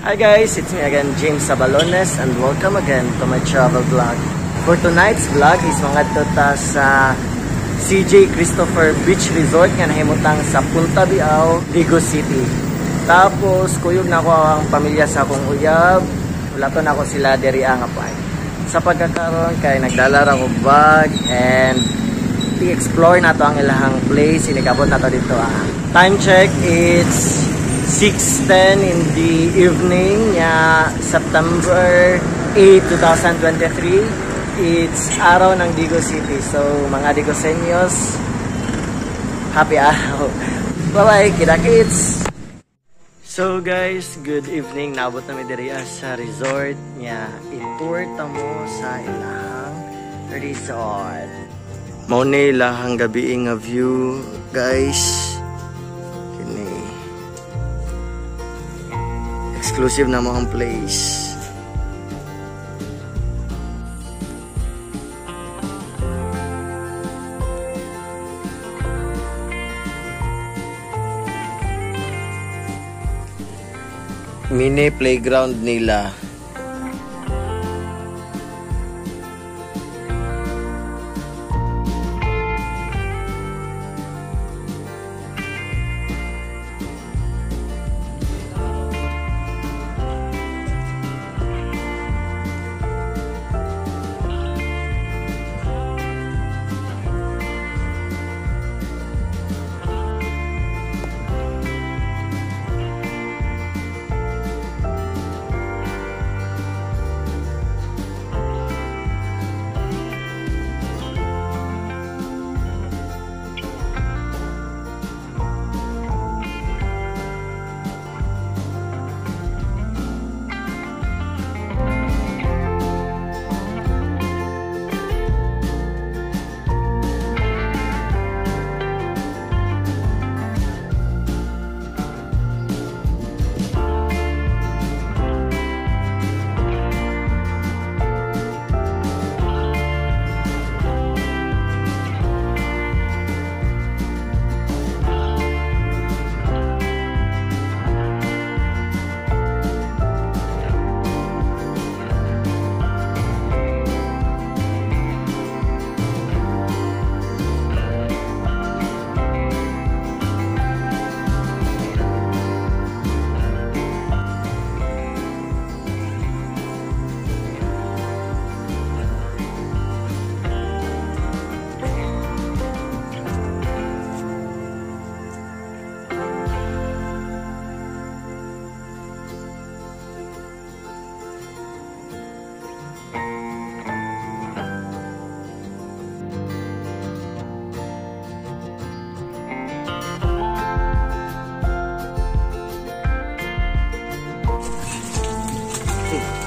Hi guys, it's me again, James Sabalones, and welcome again to my travel vlog. For tonight's vlog is mga tota sa CJ Christopher Beach Resort nga nahimutang sa Punta Biao, Digo City. Tapos kuyog na ako ang pamilya sa akong uyab. Wala to na ako sila diri ang apay. Sa pagkakaroon kay nagdala ra ko bag and i-explore na to ang ilahang place. Inikabot na to dito Time check, it's 6:10 in the evening, September 8, 2023. It's araw ng Digo City. So, mga Digosenyos, happy araw. Bye-bye, kita-kits! So guys, good evening. Naabot namin diri sa resort niya. I-tour tamo sa ilahang resort. Mauna ilahang gabi nga view, guys. Exclusive na mga place. Mini playground nila.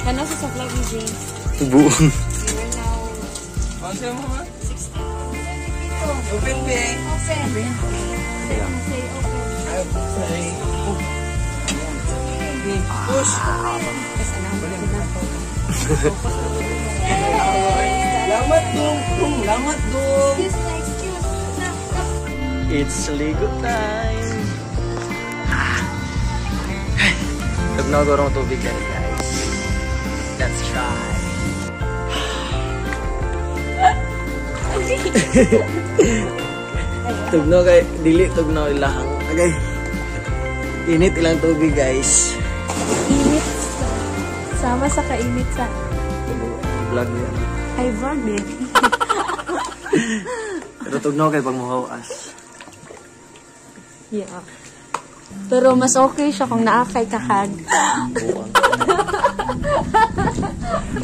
Ano sa vlog ni James? Buong. We are now... Ano mo ha? 16. Open be. Open. Say open. Say push. Kasi naman na po. Lamat dong. Lamat dong. Excuse na. It's Ligo time. Tugnaw gorong tubig yan, guys. Let's try. Tugnaw kay dili tugnaw ilahang. Okay. Init ilang tubig, guys. Init. Sama sa kainit sa... Vlog yan. Ay, vlog din. Pero tugnaw kay pag muhawas. Yeah. Pero mas okay siya kung naakay kahag.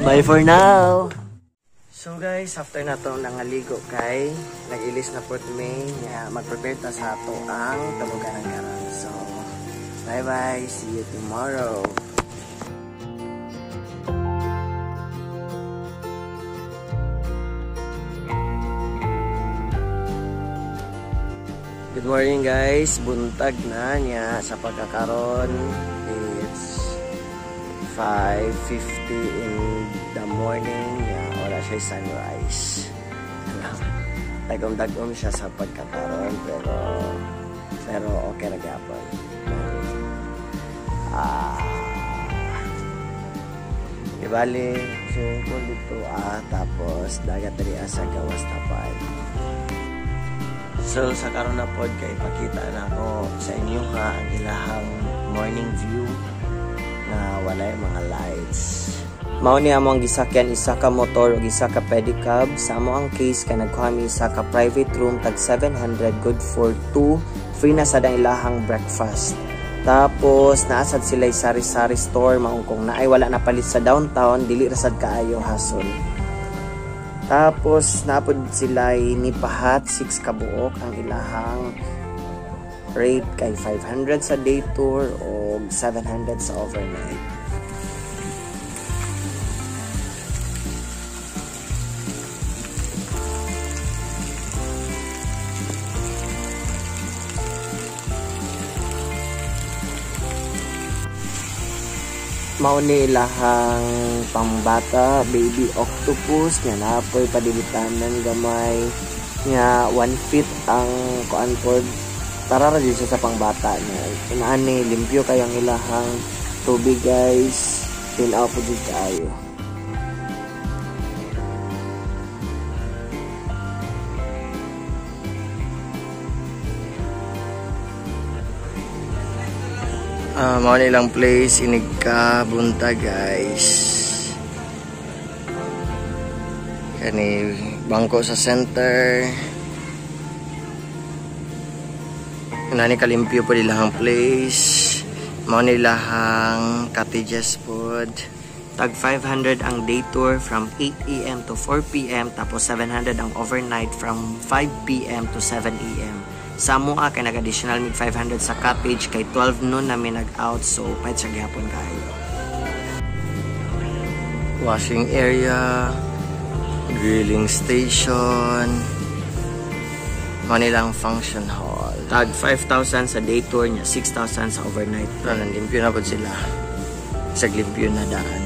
Bye for now. So guys, after na to nangaligo kay nag-ilis na port May mag-prepare ta sa ato ang tabugan ng karon. So bye bye, see you tomorrow. Good morning guys, buntag na niya sa pagkakaroon. It's 5:50 in the morning. Wala siya sunrise. Dagom-dagom siya sa pagkakaroon pero okay na gapon. Di bali, swimming pool dito tapos dagat diri sa gawas tapan. So sa karon na pod kay ipakita na ako sa inyo ang ilahang morning view na walay mga lights. Mao ni among gisakyan isa ka motor ug isa ka pedicab. Sa amo ang case kay nagkuha mi isa ka private room tag 700 good for 2. Free na sa dang ilahang breakfast. Tapos naasad sila sari-sari store maong kung naay wala na palit sa downtown dili ra sad kaayo hasol. Tapos napod sila ni pahat 6 ka buok ang ilahang rate kay 500 sa day tour o 700 sa overnight. Mao ni ilahang pambata baby octopus nga napoy padilitanan gamay nga 1 feet ang kuan pod para ra siya sa pangbata niya. Inaani limpyo kayang ilahang tubig guys. Tinaw po jud kaayo. Mao nilang place inig ka bunta guys. Kani bangko sa center. Nani kalimpyo po nilang place. Mao nilang cottages food. Tag 500 ang day tour from 8 AM to 4 PM tapos 700 ang overnight from 5 PM to 7 AM. Sa mua kay nag-additional mig 500 sa cottage kay 12 noon namin nag-out so pahit sa gihapon kayo. Washing area, grilling station, Manilang function hall. Tag 5,000 sa day tour niya, 6,000 sa overnight. Pero limpyo na po sila. Sa limpyo na daan.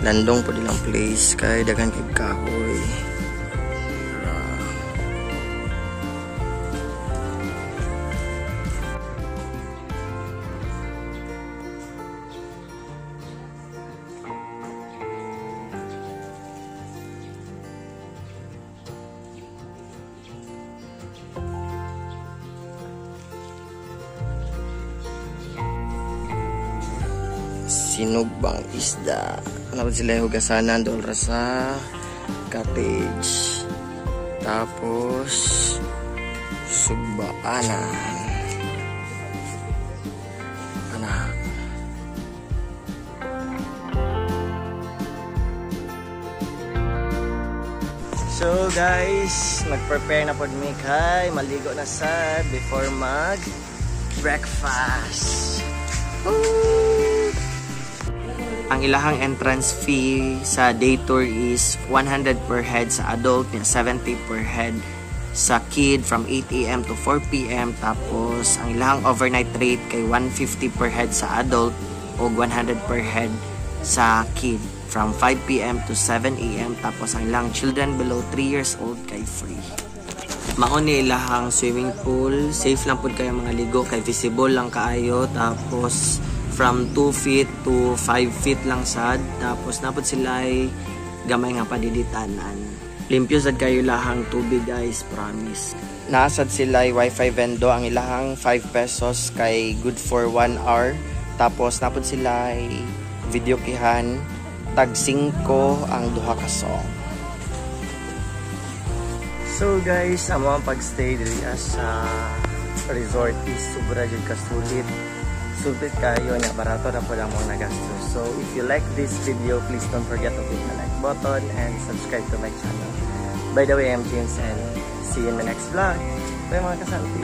Landong po nilang place kay daghan kay kahoy. Sinugbang isda. Napod sila hugasanan doon sa cottage. Tapos sugbaanan. So guys, mag-prepare na po mi kay maligo na sad before mag breakfast. Ang ilahang entrance fee sa day tour is 100 per head sa adult, 70 per head sa kid from 8 AM to 4 PM. Tapos ang ilahang overnight rate kay 150 per head sa adult o 100 per head sa kid from 5 PM to 7 AM. Tapos ang ilahang children below 3 years old kay free. Maon ni ilahang swimming pool, safe lang pud kayo mga ligo kay visible lang kaayo. Tapos from 2 feet to 5 feet lang sad. Tapos napod sila ay gamay nga padiditanan. Limpyo sad kayo lahang tubig guys, promise. Nasad sila ay wifi vendo ang ilahang 5 pesos kay good for 1 hour. Tapos napod sila ay video kihan tag 5 ang duha ka song. So guys, amo ang pagstay diri sa resort is sobra jud ka sulit. Sulit kayo na barato na po lang mga nagastos. So if you like this video, please don't forget to click the like button and subscribe to my channel. By the way, I'm James and see you in the next vlog. Bye mga kasanti.